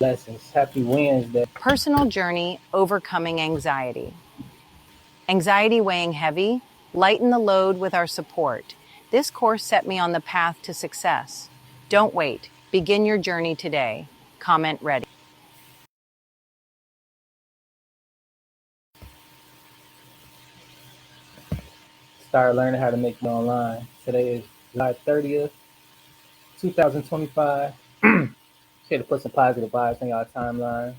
Blessings. Happy Wednesday. Personal journey overcoming anxiety. Anxiety weighing heavy, lighten the load with our support. This course set me on the path to success. Don't wait. Begin your journey today. Comment ready. Start learning how to make money online. Today is July 30th, 2025. Here to put some positive vibes on y'all timeline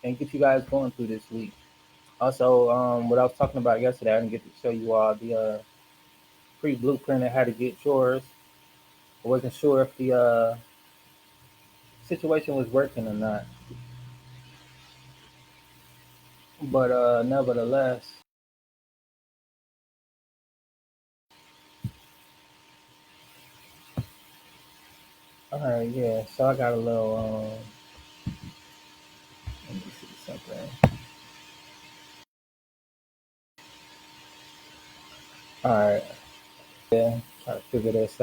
and get you guys going through this week. Also, what I was talking about yesterday, I didn't get to show you all the free blueprint of how to get yours. I wasn't sure if the situation was working or not, but nevertheless, all right, yeah. So I got a little. Let me see something. All right, yeah. Try to figure this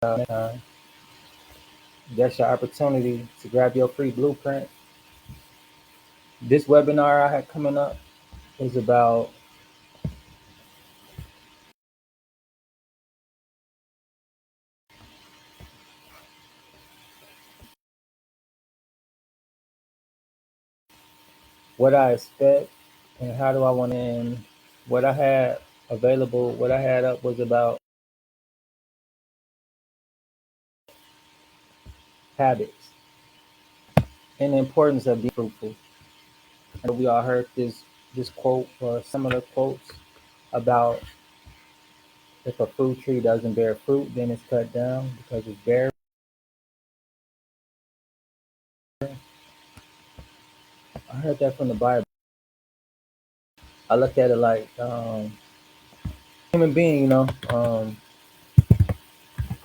out next time. That's your opportunity to grab your free blueprint. This webinar I had coming up is about what I expect and how do I want to end. What I had available, what I had up was about habits and the importance of being fruitful. And we all heard this quote or similar quotes about if a fruit tree doesn't bear fruit, then it's cut down because it's barren. I heard that from the Bible. I look at it like human being, are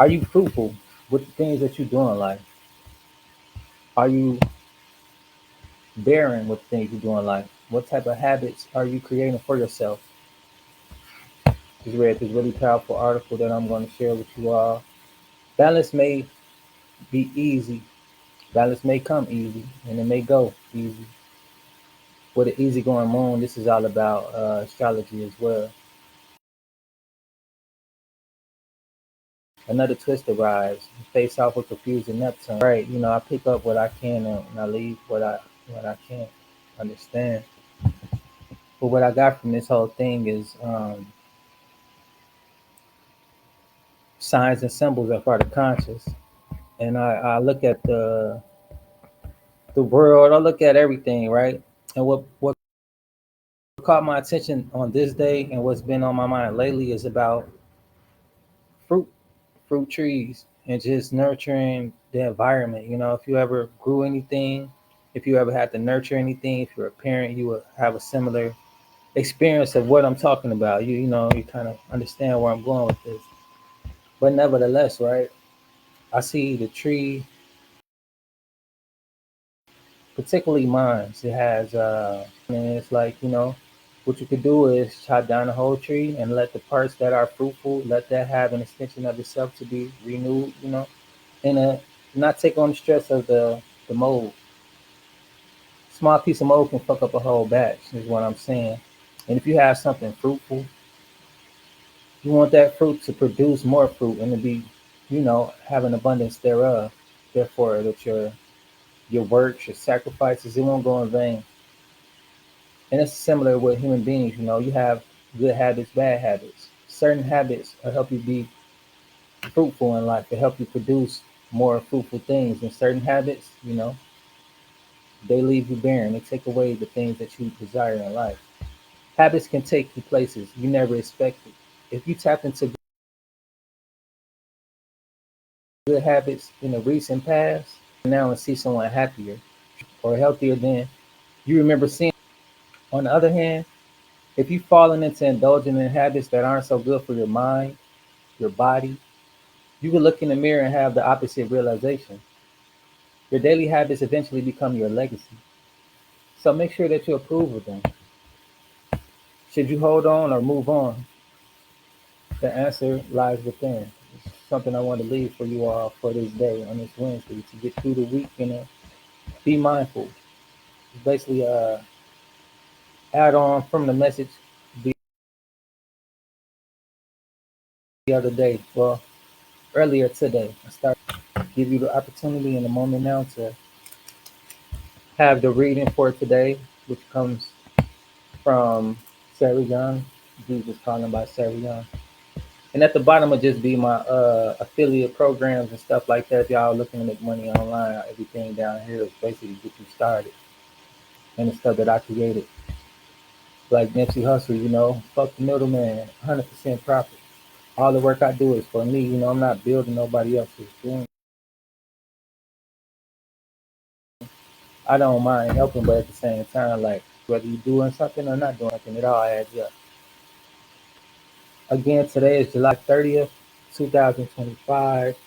you fruitful with the things that you do in life? Are you barren with the things you do in life? What type of habits are you creating for yourself? Just read this really powerful article that I'm going to share with you all. Balance may be easy. Balance may come easy, and it may go easy. With an easygoing moon, this is all about astrology as well. Another twist arrives. Face off with confusing Neptune. Right, I pick up what I can and I leave what I can't understand. But what I got from this whole thing is signs and symbols are for the conscious. And I look at the world, I look at everything, right? And what caught my attention on this day and what's been on my mind lately is about fruit, fruit trees, and just nurturing the environment. If you ever grew anything, if you ever had to nurture anything, if you're a parent, you would have a similar experience of what I'm talking about. You kind of understand where I'm going with this. But nevertheless, right? I see the tree, particularly mine. It has, and it's like what you could do is chop down the whole tree and let the parts that are fruitful, let that have an extension of itself to be renewed. And not take on the stress of the mold. Small piece of mold can fuck up a whole batch. Is what I'm saying. And if you have something fruitful, you want that fruit to produce more fruit and to be, have an abundance thereof. Therefore, that your works, your sacrifices, it won't go in vain. And it's similar with human beings. You have good habits, bad habits. Certain habits will help you be fruitful in life. They help you produce more fruitful things. And certain habits, they leave you barren. They take away the things that you desire in life. Habits can take you places you never expected. If you tap into good habits in the recent past, now and see someone happier or healthier than you remember seeing. On the other hand, if you've fallen into indulging in habits that aren't so good for your mind, your body, you can look in the mirror and have the opposite realization. Your daily habits eventually become your legacy. So make sure that you approve of them. Should you hold on or move on? The answer lies within. something I want to leave for you all for this day on this Wednesday to get through the week and be mindful. It's basically add on from the message the other day. Well, earlier today, I started give you the opportunity in a moment now to have the reading for today, which comes from Sarah Young. Jesus calling by Sarah Young. And at the bottom will just be my affiliate programs and stuff like that. If y'all looking to make money online, everything down here is basically get you started. And the stuff that I created. Like Nipsey Hustle, fuck the middleman, 100% profit. All the work I do is for me. I'm not building nobody else's dream. I don't mind helping, but at the same time, like whether you're doing something or not doing something, it all adds up. Again, today is July 30th, 2025,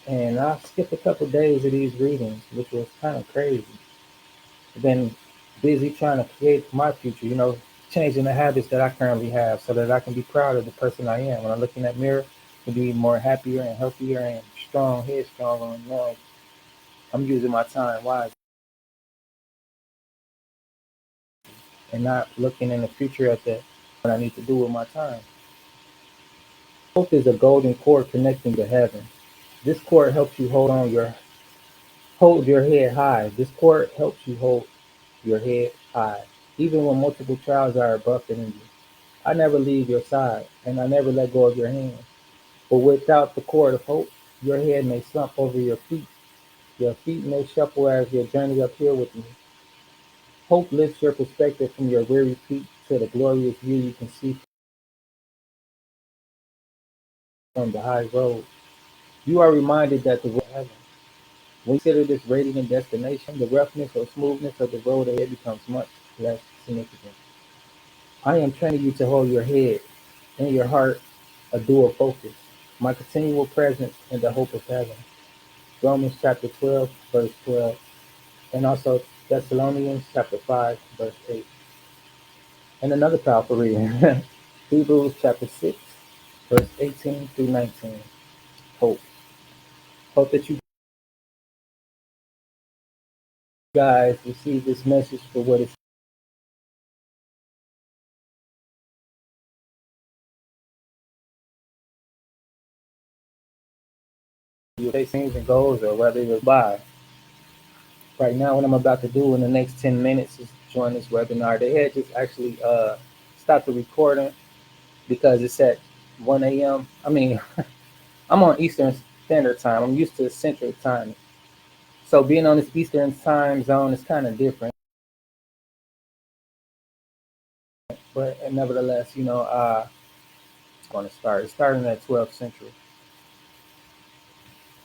and I skipped a couple days of these readings, which was kind of crazy. I've been busy trying to create my future, changing the habits that I currently have so that I can be proud of the person I am. When I look in that mirror, to be more happier and healthier and strong, headstrong, and knowing I'm using my time wisely and not looking in the future at what I need to do with my time. Hope is a golden cord connecting to heaven. This cord helps you hold your head high. This cord helps you hold your head high, even when multiple trials are buffeting you. I never leave your side, and I never let go of your hand. But without the cord of hope, your head may slump over your feet. Your feet may shuffle as you journey uphill with me. Hope lifts your perspective from your weary feet to the glorious view you can see from the high road. You are reminded that the road to heaven. When you consider this radiant destination, the roughness or smoothness of the road ahead becomes much less significant. I am training you to hold your head and your heart a dual focus, my continual presence in the hope of heaven. Romans chapter 12, verse 12, and also Thessalonians chapter 5, verse 8. And another powerful reading, Hebrews chapter 6, verse 18 through 19. Hope. Hope that you guys receive this message for what it's your things and goals or whether it's by. Right now, what I'm about to do in the next 10 minutes is join this webinar. They had just actually stopped the recording because it's at 1 a.m. I mean, I'm on Eastern Standard Time. I'm used to Central Time. So being on this Eastern time zone is kind of different. But nevertheless, it's going to start. It's starting at 12 Central.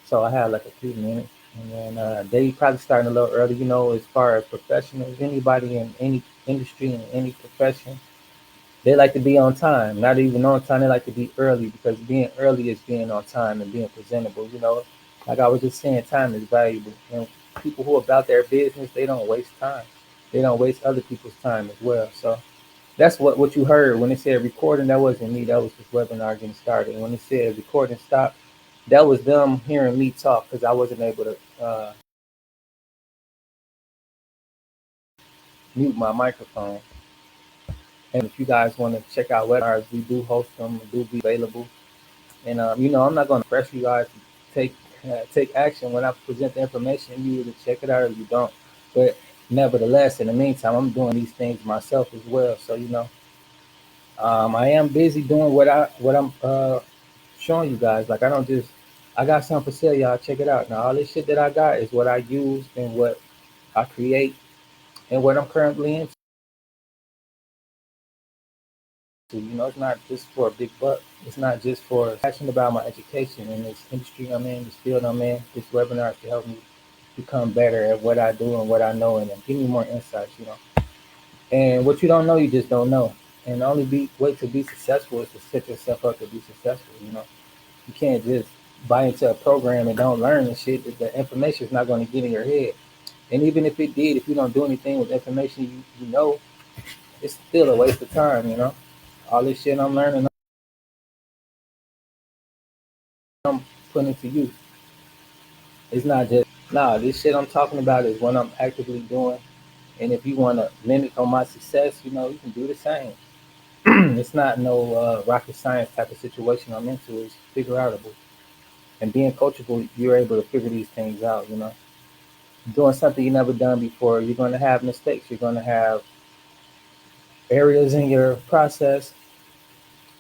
So I had like a few minutes. And then they probably starting a little early, as far as professionals, anybody in any industry, in any profession. They like to be on time, not even on time. They like to be early because being early is being on time and being presentable. Like I was just saying, time is valuable. And people who are about their business, they don't waste time. They don't waste other people's time as well. So that's what you heard when it said recording. That wasn't me. That was this webinar getting started. And when it said recording stop, that was them hearing me talk because I wasn't able to mute my microphone. And if you guys want to check out webinars, we do host them, do be available. And I'm not going to press you guys to take action when I present the information. You either check it out or you don't. But nevertheless, in the meantime, I'm doing these things myself as well. So I am busy doing what I'm showing you guys. Like I got something for sale, y'all. Check it out. Now all this shit that I got is what I use and what I create and what I'm currently into. It's not just for a big buck. It's not just for passionate about my education in this industry I'm in, this field I'm in. This webinar to help me become better at what I do and what I know, and then give me more insights. And what you don't know, you just don't know. And the only way to be successful is to set yourself up to be successful. You can't just buy into a program and don't learn and shit. The information is not going to get in your head. And even if it did, if you don't do anything with information it's still a waste of time. All this shit I'm learning I'm putting into use. It's not just nah. This shit I'm talking about is what I'm actively doing. And if you want to mimic on my success, you can do the same. It's not no rocket science type of situation I'm into. It's figure outable. And being coachable, you're able to figure these things out. Doing something you never done before, you're going to have mistakes. You're going to have areas in your process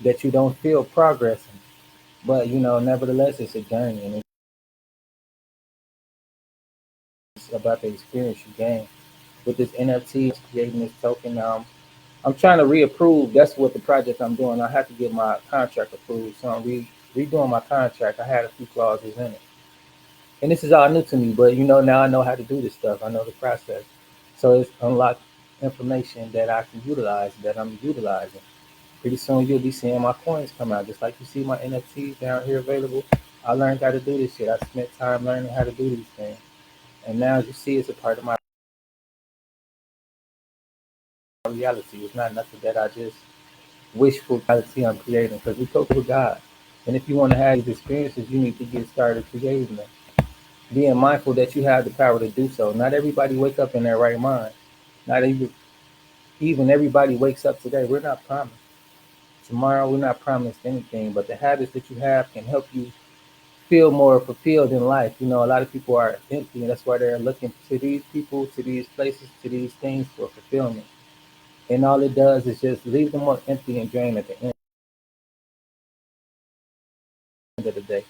that you don't feel progressing. But nevertheless, it's a journey, and it's about the experience you gain with this NFT. Creating this token. I'm trying to reapprove. That's what the project I'm doing. I have to get my contract approved, so I'm redoing my contract. I had a few clauses in it, and this is all new to me. But now I know how to do this stuff. I know the process, so it's unlocked information that I can utilize, that I'm utilizing. Pretty soon you'll be seeing my coins come out, just like you see my NFTs down here available. I learned how to do this shit. I spent time learning how to do these things, and now as you see, it's a part of my reality. It's not nothing that I just wishful reality I'm creating, because we cope with God. And if you want to have these experiences, you need to get started creating them. Being mindful that you have the power to do so. Not everybody wake up in their right mind. Not even everybody wakes up today. We're not promised. Tomorrow we're not promised anything, but the habits that you have can help you feel more fulfilled in life. A lot of people are empty, and that's why they're looking to these people, to these places, to these things for fulfillment. And all it does is just leave them more empty and drained at the end of the day.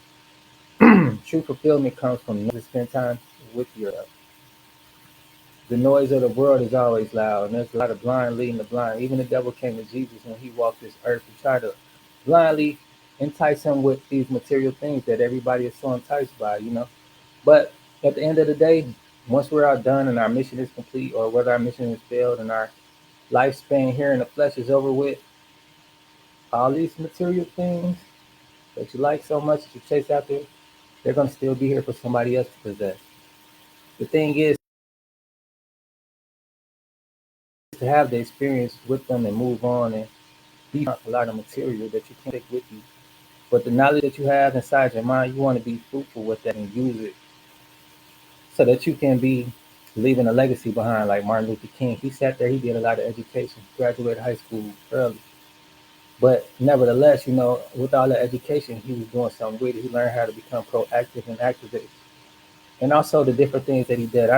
True fulfillment comes from to spend time with yourself. The noise of the world is always loud, and there's a lot of blind leading the blind. Even the devil came to Jesus when he walked this earth to try to blindly entice him with these material things that everybody is so enticed by. But at the end of the day, once we're all done and our mission is complete, or whether our mission is failed and our lifespan here in the flesh is over with, all these material things that you like so much that you chase after, they're going to still be here for somebody else to possess. The thing is to have the experience with them and move on and be a lot of material that you can take with you. But the knowledge that you have inside your mind, you want to be fruitful with that and use it so that you can be leaving a legacy behind. Like Martin Luther King, he sat there, he did a lot of education, graduated high school early. But nevertheless, with all the education, he was doing something with it. He learned how to become proactive and activist. And also the different things that he did.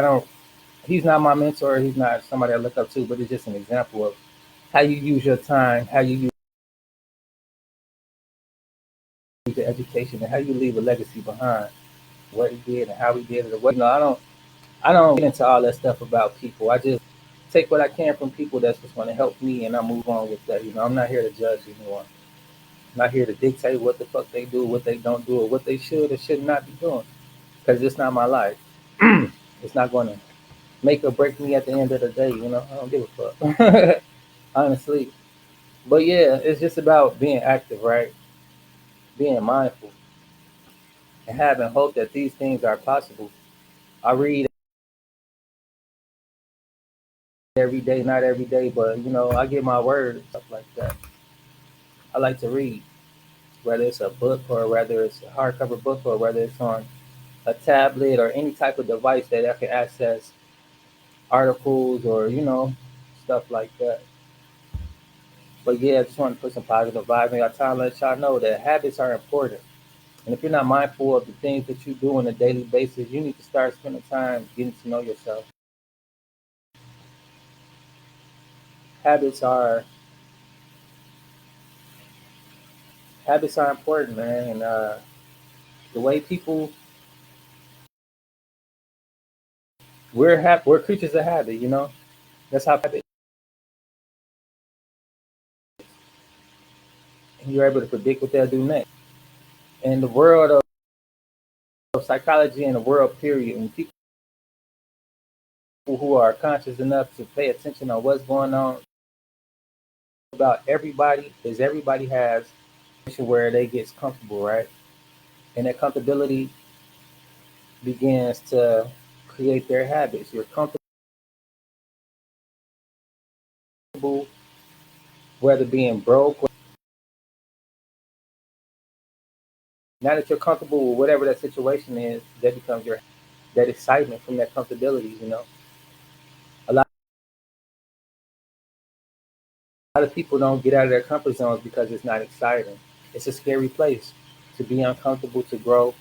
He's not my mentor, he's not somebody I look up to, but it's just an example of how you use your time, how you use your education, and how you leave a legacy behind. What he did and how he did it. I don't get into all that stuff about people. I just take what I can from people that's just going to help me, and I move on with that. I'm not here to judge anyone. I'm not here to dictate what the fuck they do, what they don't do, or what they should or should not be doing, because it's not my life. It's not going to make or break me at the end of the day. I don't give a fuck, honestly. But yeah, it's just about being active, right? Being mindful and having hope that these things are possible. I read every day, not every day, but I get my word and stuff like that. I like to read, whether it's a book or whether it's a hardcover book or whether it's on a tablet or any type of device that I can access articles or stuff like that. But yeah, I just want to put some positive vibes in your time. Let y'all know that habits are important. And if you're not mindful of the things that you do on a daily basis, you need to start spending time getting to know yourself. Habits are habits are important, man. And the way people we're creatures of habit. That's how habit. And you're able to predict what they'll do next. In the world of psychology and the world period, and people who are conscious enough to pay attention on what's going on about everybody, is everybody has where they gets comfortable, right? And that comfortability begins to create their habits. You're comfortable, whether being broke, Now that you're comfortable with whatever that situation is, that becomes your that excitement from that comfortability. A lot of people don't get out of their comfort zones because it's not exciting. It's a scary place to be uncomfortable, to grow,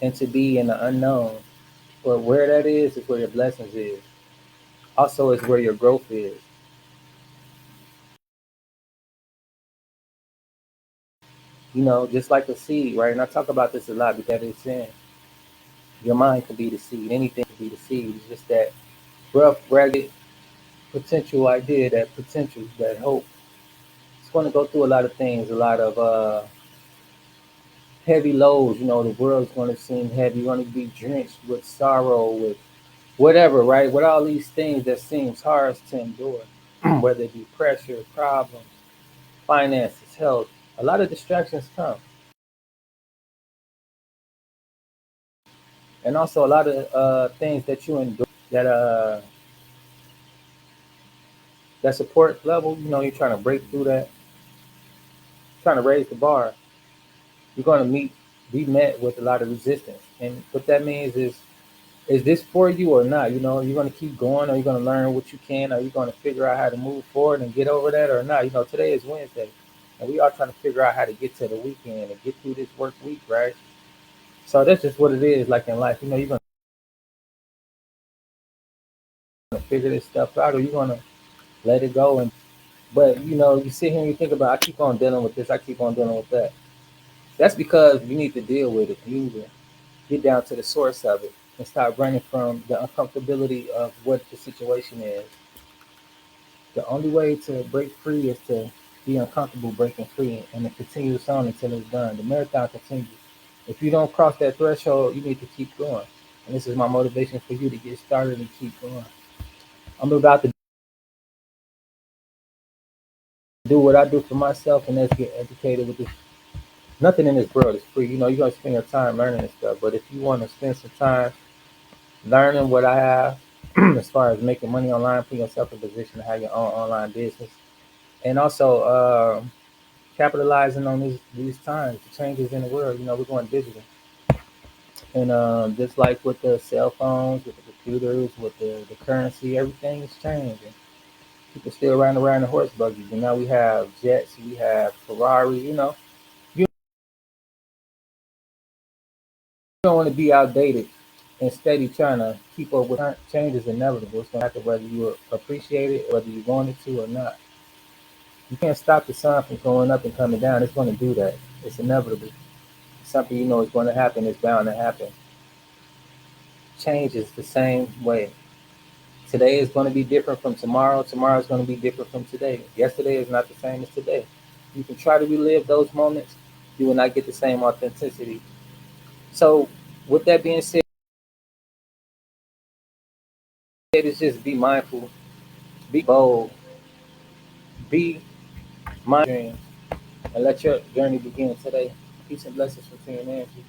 and to be in the unknown. But where that is where your blessings is. Also, is where your growth is. Just like a seed, right? And I talk about this a lot because it's in your mind could be the seed. Anything could be the seed. It's just that rough, ragged potential idea, that potential, that hope. It's going to go through a lot of things, a lot of heavy loads. The world's going to seem heavy. You're going to be drenched with sorrow, with whatever, right? With all these things that seems hard to endure, whether it be pressure, problems, finances, health. A lot of distractions come, and also a lot of things that you endure that support level. You're trying to break through that, trying to raise the bar. You're going to be met with a lot of resistance, and what that means is this for you or not? You're going to keep going, or you're going to learn what you can, or you're going to figure out how to move forward and get over that or not. Today is Wednesday, and we are trying to figure out how to get to the weekend and get through this work week, right? So that's just what it is like in life. You're going to figure this stuff out, or you're going to let it go. But you sit here and you think about, I keep on dealing with this, I keep on dealing with that. That's because you need to deal with it. You need to get down to the source of it and stop running from the uncomfortability of what the situation is. The only way to break free is to be uncomfortable breaking free, and it continues on until it's done. The marathon continues. If you don't cross that threshold, you need to keep going. And this is my motivation for you to get started and keep going. I'm about to do what I do for myself, and that's get educated with this. Nothing in this world is free. You're going to spend your time learning this stuff. But if you want to spend some time learning what I have, as far as making money online, putting yourself in a position to have your own online business, and also capitalizing on these times, the changes in the world. We're going digital, and just like with the cell phones, with the computers, with the currency, everything is changing. People still riding around in horse buggies, and now we have jets, we have Ferrari. You don't want to be outdated and steady trying to keep up with change is inevitable. It's going to happen whether you appreciate it, whether you want it to or not. You can't stop the sun from going up and coming down. It's going to do that. It's inevitable. Something is going to happen. It's bound to happen. Change is the same way. Today is going to be different from tomorrow. Tomorrow is going to be different from today. Yesterday is not the same as today. You can try to relive those moments. You will not get the same authenticity. So, with that being said, it's just be mindful, be bold, be mindful, and let your journey begin today. Peace and blessings from Team Nancy.